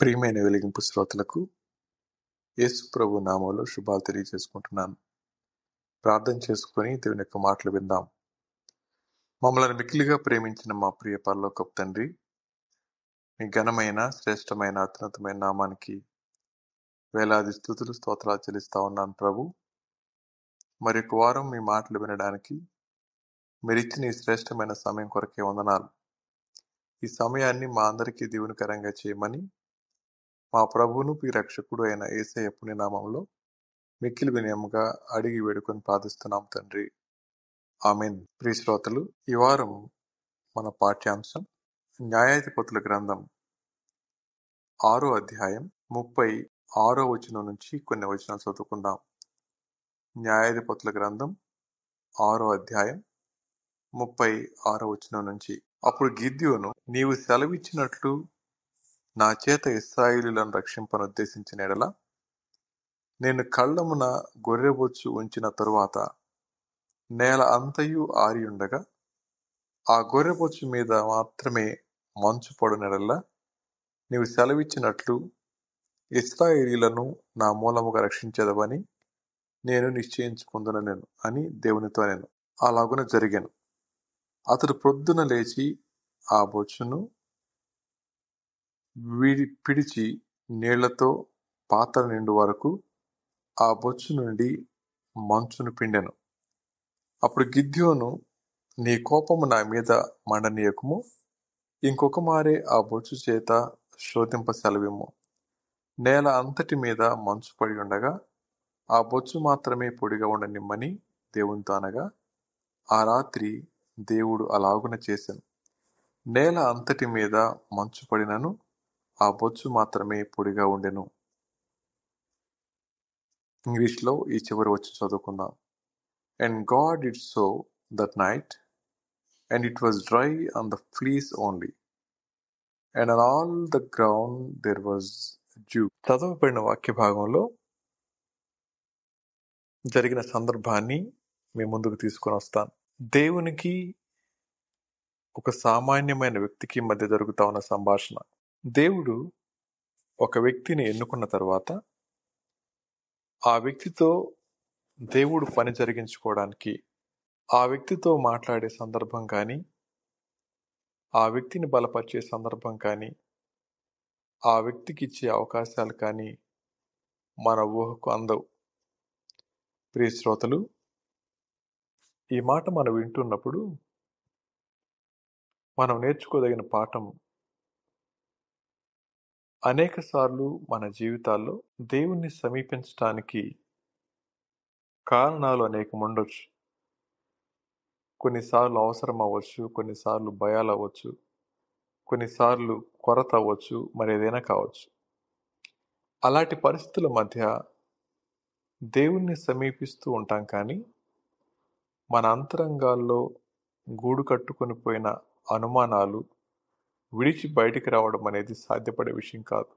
ప్రియమైన వెలిగింపు శ్రోతలకు యేసు ప్రభు నామంలో శుభాలు తెలియజేసుకుంటున్నాను. ప్రార్థన చేసుకుని దేవుని యొక్క మాటలు విందాం. మమ్మల్ని మిక్కిలిగా ప్రేమించిన మా ప్రియ పరలోకపు తండ్రి, మీ ఘనమైన శ్రేష్టమైన అత్యున్నతమైన నామానికి వేలాది స్తుతులు స్తోత్రాలు చెల్లిస్తా ఉన్నాను ప్రభు. మరి ఒక వారం మీ మాటలు వినడానికి మీరిచ్చిన ఈ శ్రేష్టమైన సమయం కొరకే వందనాలు. ఈ సమయాన్ని మా అందరికీ దీవెనకరంగా చేయమని మా ప్రభువును మీ రక్షకుడు అయిన యేసయ్య పుణ్య నామంలో మిక్కిలి వినయముగా అడిగి వేడుకొని ప్రార్థిస్తున్నాం తండ్రి, ఆమేన్. ప్రియ శ్రోతలు, ఈ వారం మన పాఠ్యాంశం న్యాయాధిపతుల గ్రంథం 6వ అధ్యాయం 36వ వచనం నుంచి కొన్ని వచనాలు చదువుకుందాం. న్యాయాధిపతుల గ్రంథం 6వ అధ్యాయం 36వ వచనం నుంచి. అప్పుడు గిద్యోను, నీవు సెలవిచ్చినట్లు నా చేత ఇశ్రాయేలీయులను రక్షింపనుద్దేశించిన ఎడల నేను కళ్ళమున గొర్రెబొచ్చు ఉంచిన తరువాత నేల అంతయు ఆరియుండగా ఆ గొర్రెబొచ్చు మీద మాత్రమే మంచు పడునెడల్లా నీవు సెలవిచ్చినట్లు ఇశ్రాయేలీయులను నా మూలముగా రక్షించదవని నేను నిశ్చయించుకుందునను అని దేవునితో నేను. అలాగున జరిగాను. అతడు ప్రొద్దున లేచి ఆ బొచ్చును పిడిచి నీళ్లతో పాత్ర నిండు వరకు ఆ బొచ్చు నుండి మంచును పిండెను. అప్పుడు గిద్యోను, నీ కోపము నా మీద మండనీయకుము, ఇంకొక మారే ఆ బొచ్చు చేత శోధింప సెలవిమ్ము. నేల అంతటి మీద మంచు పడి ఉండగా ఆ బొచ్చు మాత్రమే పొడిగా ఉండనిమ్మని దేవునితో అనగా, ఆ రాత్రి దేవుడు అలాగున చేశాను. నేల అంతటి మీద మంచు పడినను ఆ బొచ్చు మాత్రమే పొడిగా ఉండెను. ఇంగ్లీష్లో ఈ చివరి వచ్చి చదువుకుందాం. And God did so that night, and it was dry on the fleece only, and on all the ground there was dew. చదవబడిన వాక్య భాగంలో జరిగిన సందర్భాన్ని మీ ముందుకు తీసుకొని వస్తాను. దేవునికి ఒక సామాన్యమైన వ్యక్తికి మధ్య జరుగుతా ఉన్న సంభాషణ. దేవుడు ఒక వ్యక్తిని ఎన్నుకున్న తర్వాత ఆ వ్యక్తితో దేవుడు పని జరిగించుకోవడానికి, ఆ వ్యక్తితో మాట్లాడే సందర్భం కానీ, ఆ వ్యక్తిని బలపరిచే సందర్భం కానీ, ఆ వ్యక్తికి ఇచ్చే అవకాశాలు కానీ మన ఊహకు అందవు. ప్రియ శ్రోతలు, ఈ మాట మనం వింటున్నప్పుడు మనం నేర్చుకోదగిన పాఠం, అనేక సార్లు మన జీవితాల్లో దేవుణ్ణి సమీపించడానికి కారణాలు అనేకం ఉండొచ్చు. కొన్నిసార్లు అవసరం అవ్వచ్చు, కొన్నిసార్లు భయాలు అవ్వచ్చు, కొన్నిసార్లు కొరత అవ్వచ్చు, మరి ఏదైనా కావచ్చు. అలాంటి పరిస్థితుల మధ్య దేవుణ్ణి సమీపిస్తూ ఉంటాం, కానీ మన అంతరంగాల్లో గూడు కట్టుకొని పోయిన అనుమానాలు విడిచి బయటికి రావడం అనేది సాధ్యపడే విషయం కాదు.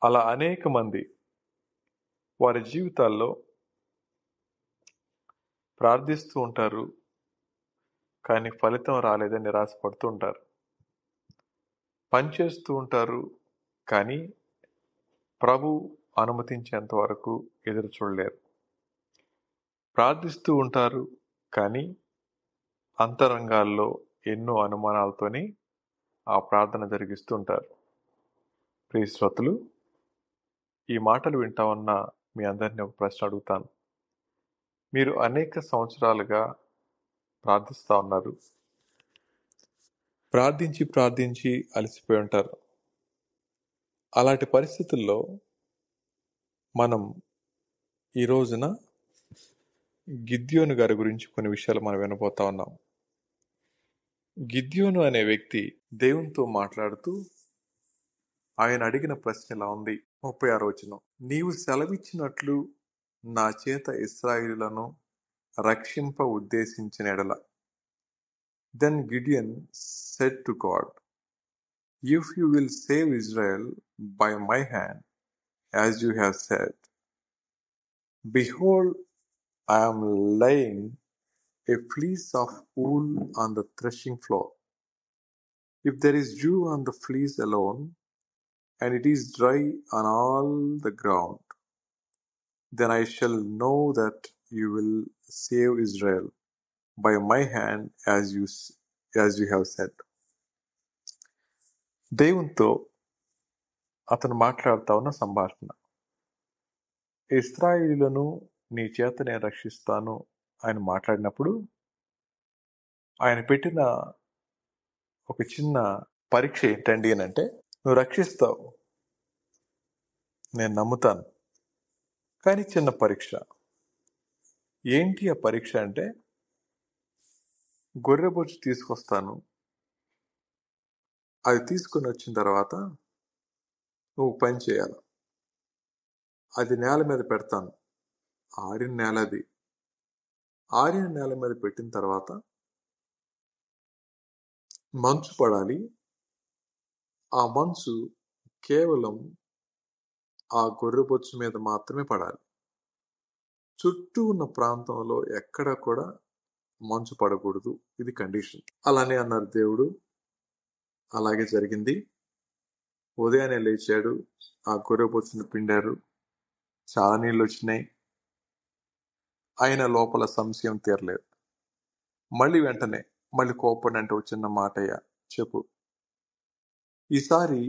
అలా అనేక మంది వారి జీవితాల్లో ప్రార్థిస్తూ ఉంటారు, కానీ ఫలితం రాలేదని నిరాశపడుతూ ఉంటారు. పనిచేస్తూ ఉంటారు, కానీ ప్రభు అనుమతించేంత వరకు ఎదురు చూడలేరు. ప్రార్థిస్తూ ఉంటారు, కానీ అంతరంగాల్లో ఎన్నో అనుమానాలతోని ఆ ప్రార్థన జరిగిస్తూ ఉంటారు. ప్రియ శ్రోతలు, ఈ మాటలు వింటా ఉన్న మీ అందరినీ ఒక ప్రశ్న అడుగుతాను. మీరు అనేక సంవత్సరాలుగా ప్రార్థిస్తూ ఉన్నారు, ప్రార్థించి అలసిపోయి ఉంటారు. అలాంటి పరిస్థితుల్లో మనం ఈ రోజున గిద్యోను గారి గురించి కొన్ని విషయాలు మనం వినబోతా ఉన్నాం. గిద్యోను అనే వ్యక్తి దేవునితో మాట్లాడుతూ ఆయన అడిగిన ప్రశ్న ఇలా ఉంది. 36వ వచనం, నీవు సెలవిచ్చినట్లు నా చేత ఇశ్రాయేలులను రక్షింప ఉద్దేశించిన ఎడల. Then Gideon said to God, if you will save Israel by my hand, as you have said, behold, I am laying a fleece of wool on the threshing floor. If there is dew on the fleece alone, and it is dry on all the ground, then I shall know that you will save Israel by my hand, as you have said. దేవునితో అతను మాట్లాడుతా ఉన్న సంభాషణ. ఇశ్రాయేలును నీ చేత నేను రక్షిస్తాను ఆయన మాట్లాడినప్పుడు ఆయన పెట్టిన ఒక చిన్న పరీక్ష ఏంటండి అని అంటే, నువ్వు రక్షిస్తావు, నేను నమ్ముతాను, కానీ చిన్న పరీక్ష. ఏంటి ఆ పరీక్ష అంటే, గొర్రెబొచ్చు తీసుకొస్తాను, అది తీసుకుని వచ్చిన తర్వాత నువ్వు పని చేయాలి. అది నేల మీద పెడతాను, ఆరిన నేల అది. ఆరిన నేల మీద పెట్టిన తర్వాత మంచు పడాలి. ఆ మంచు కేవలం ఆ గొర్రెబొచ్చు మీద మాత్రమే పడాలి. చుట్టూ ఉన్న ప్రాంతంలో ఎక్కడ కూడా మంచు పడకూడదు. ఇది కండిషన్. అలానే అన్నారు దేవుడు. అలాగే జరిగింది. ఉదయాన్నే లేచాడు, ఆ గొర్రెబొచ్చును పిండారు, చాలా నీళ్ళు వచ్చినాయి. ఆయన లోపల సంశయం తీరలేదు. మళ్ళీ వెంటనే మళ్ళీ కోపడి అంటే వచ్చిన మాటయ్య చెప్పు, ఈసారి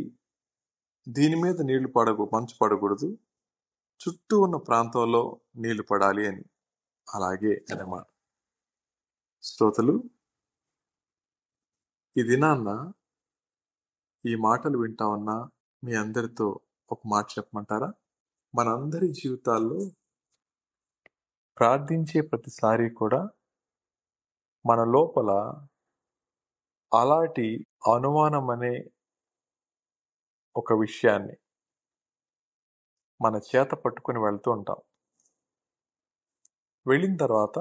దీని మీద నీళ్లు మంచు పడకూడదు, చుట్టూ ఉన్న ప్రాంతంలో నీళ్లు పడాలి అని. అలాగే అన్నమాట. శ్రోతలు, ఈ దినాన్న ఈ మాటలు వింటా ఉన్నా మీ అందరితో ఒక మాట చెప్పమంటారా? మనందరి జీవితాల్లో ప్రార్థించే ప్రతిసారి కూడా మన లోపల అలాంటి అనుమానం అనే ఒక విషయాన్ని మన చేత పట్టుకుని వెళ్తూ ఉంటాం. వెళ్ళిన తర్వాత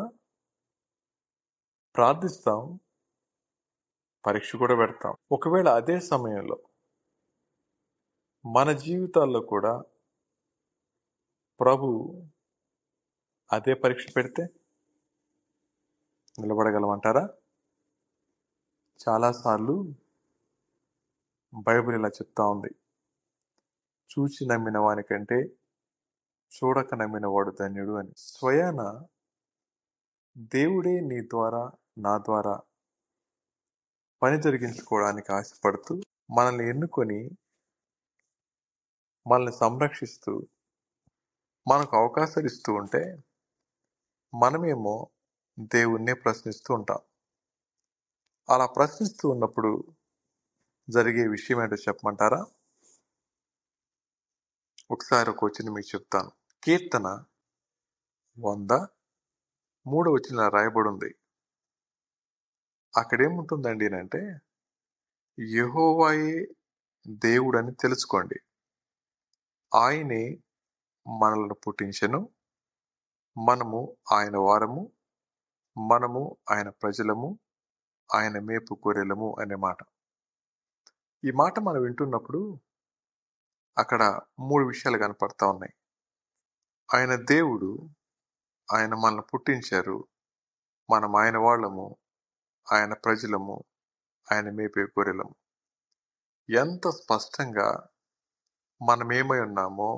ప్రార్థిస్తాం, పరీక్ష కూడా పెడతాం. ఒకవేళ అదే సమయంలో మన జీవితాల్లో కూడా ప్రభు అదే పరీక్ష పెడితే నిలబడగలమంటారా? చాలాసార్లు బైబిల్ ఇలా చెప్తా ఉంది, చూచి నమ్మిన వానికంటే చూడక నమ్మిన వాడు ధన్యుడు అని. స్వయాన దేవుడే నీ ద్వారా నా ద్వారా పని జరిగించుకోవడానికి ఆశపడుతూ మనల్ని ఎన్నుకొని మనల్ని సంరక్షిస్తూ మనకు అవకాశాలు ఇస్తూ ఉంటే మనమేమో దేవుణ్ణే ప్రశ్నిస్తూ ఉంటాం. అలా ప్రశ్నిస్తూ ఉన్నప్పుడు జరిగే విషయం ఏంటో చెప్పమంటారా? ఒకసారి ఒక వచనం మీకు చెప్తాను. కీర్తన 103 రాయబడి ఉంది. అక్కడేముంటుందండి అంటే, యెహోవాయే దేవుడని తెలుసుకోండి, ఆయనే మనల్ని పుట్టించెను, మనము ఆయన వారము, మనము ఆయన ప్రజలము, ఆయన మేపు గొర్రెలము అనే మాట. ఈ మాట మనం వింటున్నప్పుడు అక్కడ 3 విషయాలు కనపడతా ఉన్నాయి. ఆయన దేవుడు, ఆయన మనల్ని పుట్టించారు, మనం ఆయన వాళ్ళము, ఆయన ప్రజలము, ఆయన మేపే గొర్రెలము. ఎంత స్పష్టంగా మనం ఏమై ఉన్నామో,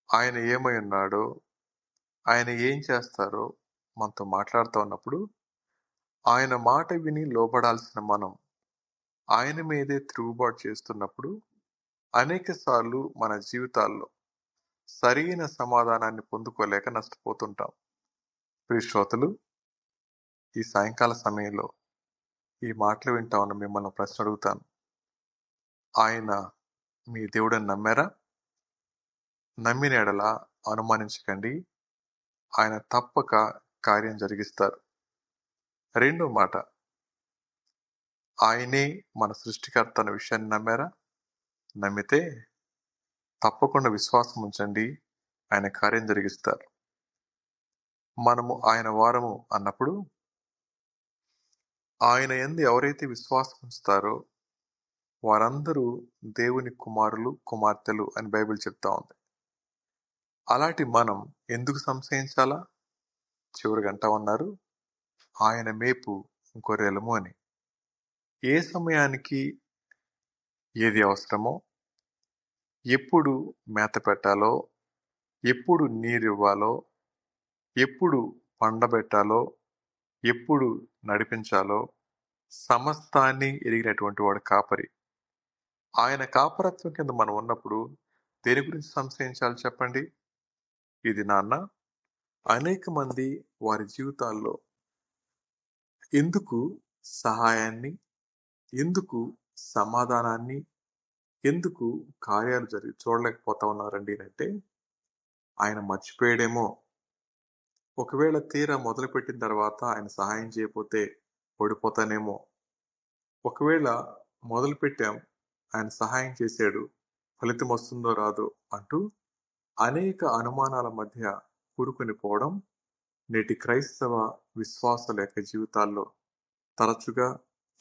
ఆయన ఏమై ఉన్నాడో, ఆయన ఏం చేస్తారో మనతో మాట్లాడుతూ ఉన్నప్పుడు, ఆయన మాట విని లోబడాల్సిన మనం ఆయన మీదే తిరుగుబాటు చేస్తున్నప్పుడు అనేక సార్లు మన జీవితాల్లో సరైన సమాధానాన్ని పొందుకోలేక నష్టపోతుంటాం. ప్రియ శ్రోతలు, ఈ సాయంకాల సమయంలో ఈ మాటలు వింటా ఉన్న మిమ్మల్ని ప్రశ్న అడుగుతాను. ఆయన మీ దేవుడని నమ్మారా? నమ్మిన ఎడల అనుమానించకండి, ఆయన తప్పక కార్యం జరిగిస్తారు. రెండో మాట, ఆయనే మన సృష్టికర్త అన్న విషయాన్ని నమ్మారా? నమ్మితే తప్పకుండా విశ్వాసం ఉంచండి, ఆయన కార్యం జరిగిస్తారు. మనము ఆయన వారము అన్నప్పుడు ఆయన యందు ఎవరైతే విశ్వాసం ఉంచుతారో వారందరూ దేవుని కుమారులు కుమార్తెలు అని బైబిల్ చెప్తా ఉంది. అలాంటి మనం ఎందుకు సంశయించాలా? చివరి గంట ఉన్నారు, ఆయన మేపు గొర్రెలము అని. ఏ సమయానికి ఏది అవసరమో, ఎప్పుడు మేత పెట్టాలో, ఎప్పుడు నీరివ్వాలో, ఎప్పుడు పండబెట్టాలో, ఎప్పుడు నడిపించాలో సమస్తాన్ని ఎరిగినటువంటి వాడు కాపరి. ఆయన కాపరత్వం కింద మనం ఉన్నప్పుడు దేని గురించి సంశయించాలి చెప్పండి? ఇది నాన్న అనేక మంది వారి జీవితాల్లో ఎందుకు సహాయాన్ని, ఎందుకు సమాధానాన్ని, ఎందుకు కార్యాలు జరిగి చూడలేకపోతా ఉన్నారండి అంటే ఆయన మర్చిపోయాడేమో. ఒకవేళ తీరా మొదలుపెట్టిన తర్వాత ఆయన సహాయం చేయకపోతే ఓడిపోతానేమో. ఒకవేళ మొదలుపెట్టాం, ఆయన సహాయం చేశాడు, ఫలితం వస్తుందో రాదో అంటూ అనేక అనుమానాల మధ్య కూరుకొని పోవడం నేటి క్రైస్తవ విశ్వాసుల యొక్క జీవితాల్లో తరచుగా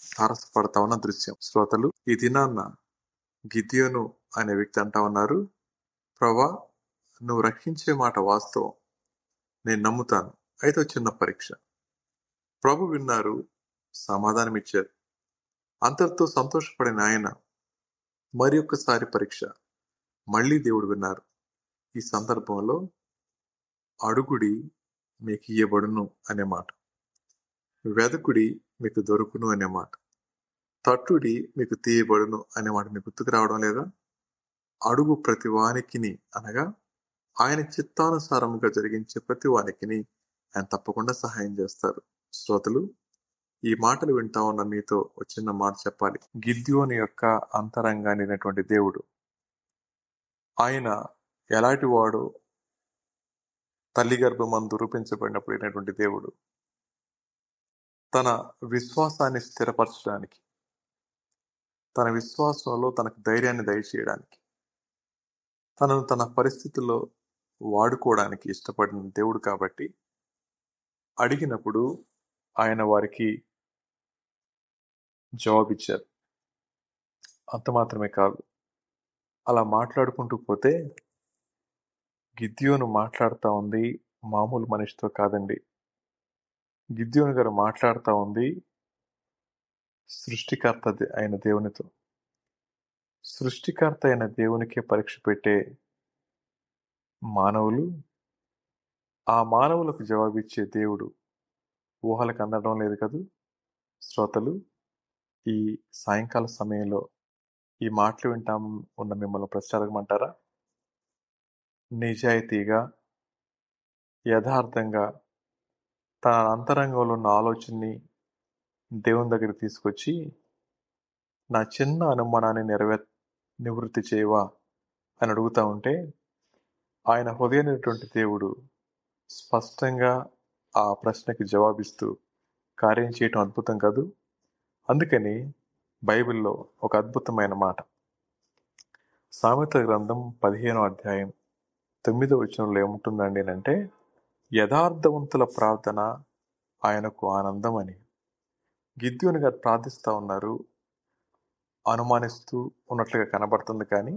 తారసపడతా ఉన్న దృశ్యం. శ్రోతలు, ఈ దినాన్న గిద్యోను అనే వ్యక్తి అంటా ఉన్నారు, ప్రభా నువ్వు రక్షించే మాట వాస్తవం, నేను నమ్ముతాను. అయితే చిన్న పరీక్ష. ప్రభు విన్నారు, సమాధానం ఇచ్చారు. అంతటితో సంతోషపడిన ఆయన మరి ఒక్కసారి పరీక్ష. మళ్ళీ దేవుడు విన్నారు. ఈ సందర్భంలో అడుగుడి మీకు ఇయ్యబడును అనే మాట, వెదకుడి మీకు దొరుకును అనే మాట, తట్టుడి మీకు తీయబడును అనే మాట మీకు గుర్తుకు రావడం లేదా? అడుగు ప్రతి వానికిని అనగా ఆయన చిత్తానుసారముగా జరిగించే ప్రతి వానికిని ఆయన తప్పకుండా సహాయం చేస్తారు. శ్రోతలు, ఈ మాటలు వింటా ఉన్న మీతో ఒక చిన్న మాట చెప్పాలి. గిద్యోని యొక్క అంతరంగానినటువంటి దేవుడు, ఆయన ఎలాంటి వాడు? తల్లి గర్భమందు రూపించబడినప్పుడు దేవుడు తన విశ్వాసాన్ని స్థిరపరచడానికి, తన విశ్వాసంలో తనకు ధైర్యాన్ని దయచేయడానికి, తనను తన పరిస్థితుల్లో వాడుకోవడానికి ఇష్టపడిన దేవుడు కాబట్టి అడిగినప్పుడు ఆయన వారికి జవాబిచ్చారు. అంత మాత్రమే కాదు, అలా మాట్లాడుకుంటూ పోతే గిద్యోను మాట్లాడుతూ ఉంది మామూలు మనిషితో కాదండి. గిద్యోను గారు మాట్లాడుతూ ఉంది సృష్టికర్త అయిన దేవునితో. సృష్టికర్త అయిన దేవునికే పరీక్ష పెట్టే మానవులు, ఆ మానవులకు జవాబిచ్చే దేవుడు ఊహలకు అందడం లేదు కదూ. శ్రోతలు, ఈ సాయంకాల సమయంలో ఈ మాటలు వింటాం ఉన్న మిమ్మల్ని ప్రశ్న అడగమంటారా? నిజాయితీగా, యథార్థంగా తన అంతరంగంలో ఉన్న ఆలోచనని దేవుని దగ్గర తీసుకొచ్చి నా చిన్న అనుమానాన్ని నివృత్తి చేయవా అని అడుగుతా ఉంటే ఆయన హృదయమైనటువంటి దేవుడు స్పష్టంగా ఆ ప్రశ్నకి జవాబిస్తూ కార్యం చేయటం అద్భుతం కాదు. అందుకని బైబిల్లో ఒక అద్భుతమైన మాట, సామెతల గ్రంథం 15వ అధ్యాయం 9వ వచనంలో ఏముంటుందండి అంటే, యథార్థవంతుల ప్రార్థన ఆయనకు ఆనందం అని. గిద్యోని గారు ప్రార్థిస్తూ ఉన్నారు, అనుమానిస్తూ ఉన్నట్లుగా కనబడుతుంది, కానీ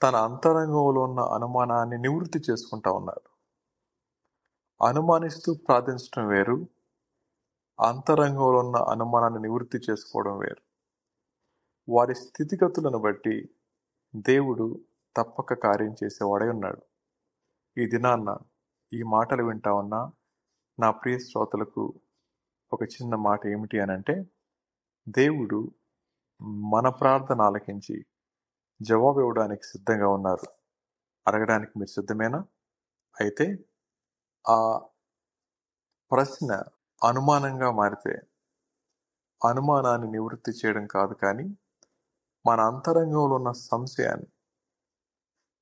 తన అంతరంగంలో ఉన్న అనుమానాన్ని నివృత్తి చేసుకుంటా ఉన్నారు. అనుమానిస్తూ ప్రార్థించడం వేరు, అంతరంగంలో ఉన్న అనుమానాన్ని నివృత్తి చేసుకోవడం వేరు. వారి స్థితిగతులను బట్టి దేవుడు తప్పక కార్యం చేసేవాడై ఉన్నాడు. ఈ దినాన్న ఈ మాటలు వింటా ఉన్నా నా ప్రియ శ్రోతలకు ఒక చిన్న మాట ఏమిటి అనంటే, దేవుడు మన ప్రార్థన ఆలకించి జవాబు ఇవ్వడానికి సిద్ధంగా ఉన్నారు. అడగడానికి మీరు సిద్ధమేనా? అయితే ఆ ప్రశ్న అనుమానంగా మారితే అనుమానాన్ని నివృత్తి చేయడం కాదు, కానీ మన అంతరంగంలో ఉన్న సంశయాన్ని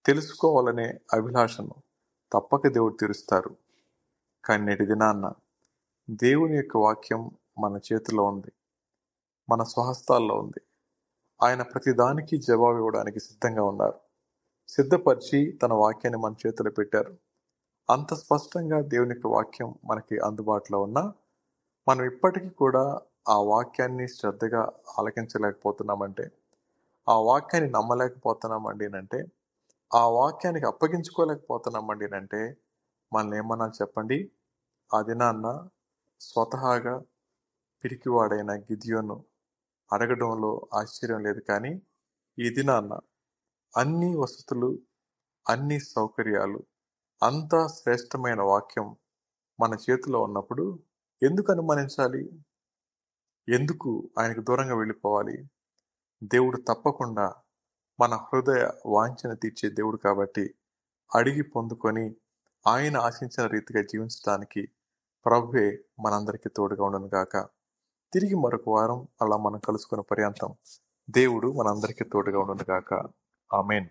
తెలుసుకోవాలనే అభిలాషను తప్పక దేవుడు తీరుస్తారు. కానీ నేటి దినాన్న దేవుని యొక్క వాక్యం మన చేతిలో ఉంది, మన స్వహస్తాల్లో ఉంది. ఆయన ప్రతిదానికి జవాబు ఇవ్వడానికి సిద్ధంగా ఉన్నారు. సిద్ధపరిచి తన వాక్యాన్ని మన చేతిలో పెట్టారు. అంత స్పష్టంగా దేవుని యొక్క వాక్యం మనకి అందుబాటులో ఉన్నా మనం ఇప్పటికీ కూడా ఆ వాక్యాన్ని శ్రద్ధగా ఆలకించలేకపోతున్నామంటే, ఆ వాక్యాన్ని నమ్మలేకపోతున్నామండి అంటే, ఆ వాక్యానికి అప్పగించుకోలేకపోతున్నామండి అంటే మనల్ని ఏమన్నా చెప్పండి. ఆ దినాన్న స్వతహాగా పిరికివాడైన గిద్యోను అడగడంలో ఆశ్చర్యం లేదు, కానీ ఈ దినాన్న అన్ని వసతులు, అన్ని సౌకర్యాలు, అంతా శ్రేష్టమైన వాక్యం మన చేతిలో ఉన్నప్పుడు ఎందుకు అనుమానించాలి? ఎందుకు ఆయనకు దూరంగా వెళ్ళిపోవాలి? దేవుడు తప్పకుండా మన హృదయ వాంఛన తీర్చే దేవుడు కాబట్టి అడిగి పొందుకొని ఆయన ఆశించిన రీతిగా జీవించడానికి ప్రభువే మనందరికీ తోడుగా ఉండను గాక. తిరిగి మరొక వారం అలా మనం కలుసుకునే పర్యంతం దేవుడు మనందరికీ తోడుగా ఉండను గాక. ఆమేన్.